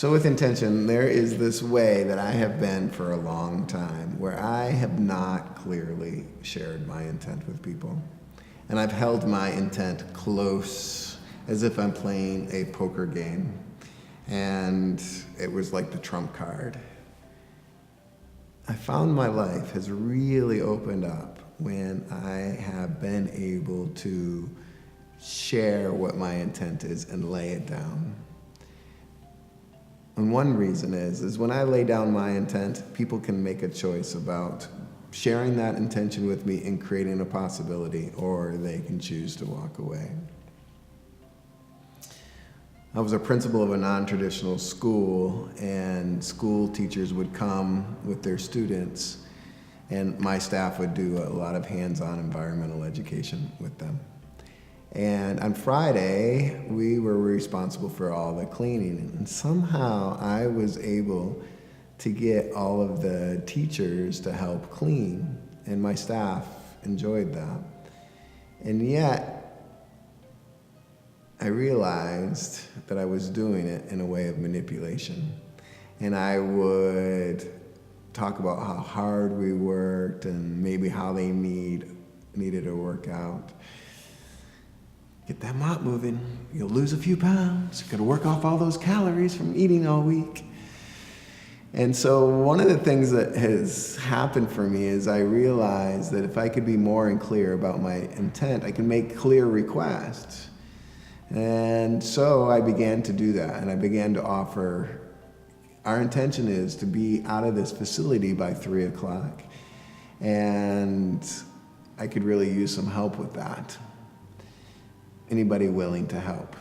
So with intention, there is this way that I have been for a long time where I have not clearly shared my intent with people. And I've held my intent close as if I'm playing a poker game. And it was like the trump card. I found my life has really opened up when I have been able to share what my intent is and lay it down. And one reason is when I lay down my intent, people can make a choice about sharing that intention with me and creating a possibility, or they can choose to walk away. I was a principal of a non-traditional school, and school teachers would come with their students, and my staff would do a lot of hands-on environmental education with them. And on Friday, we were responsible for all the cleaning, and somehow I was able to get all of the teachers to help clean, and my staff enjoyed that. And yet, I realized that I was doing it in a way of manipulation. And I would talk about how hard we worked and maybe how they needed to work out. Get that mop moving, you'll lose a few pounds. You're gonna work off all those calories from eating all week. And so one of the things that has happened for me is I realized that if I could be more and clear about my intent, I can make clear requests. And so I began to do that, and I began to offer, our intention is to be out of this facility by 3 o'clock. And I could really use some help with that. Anybody willing to help?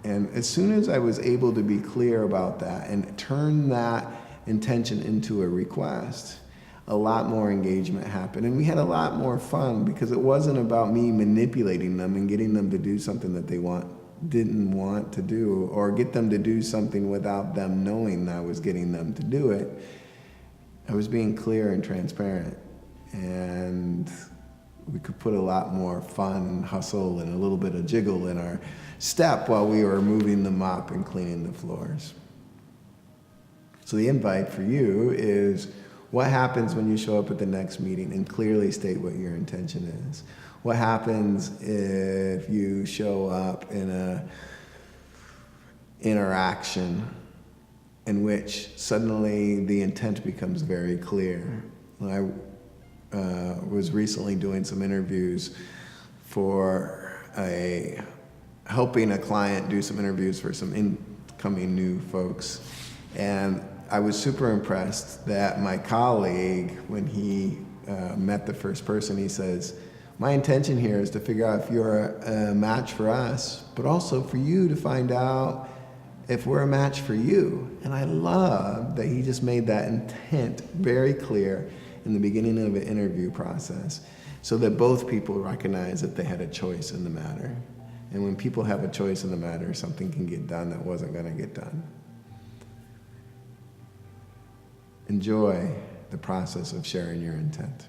And as soon as I was able to be clear about that and turn that intention into a request, a lot more engagement happened. And we had a lot more fun because it wasn't about me manipulating them and getting them to do something that they didn't want to do, or get them to do something without them knowing I was getting them to do it. I was being clear and transparent. And we could put a lot more fun and hustle and a little bit of jiggle in our step while we were moving the mop and cleaning the floors. So the invite for you is, what happens when you show up at the next meeting and clearly state what your intention is? What happens if you show up in an interaction in which suddenly the intent becomes very clear? I was recently doing some interviews for helping a client do some interviews for some incoming new folks. And I was super impressed that my colleague, when he met the first person, he says, my intention here is to figure out if you're a match for us, but also for you to find out if we're a match for you. And I love that he just made that intent very clear in the beginning of an interview process, so that both people recognize that they had a choice in the matter. And when people have a choice in the matter, something can get done that wasn't going to get done. Enjoy the process of sharing your intent.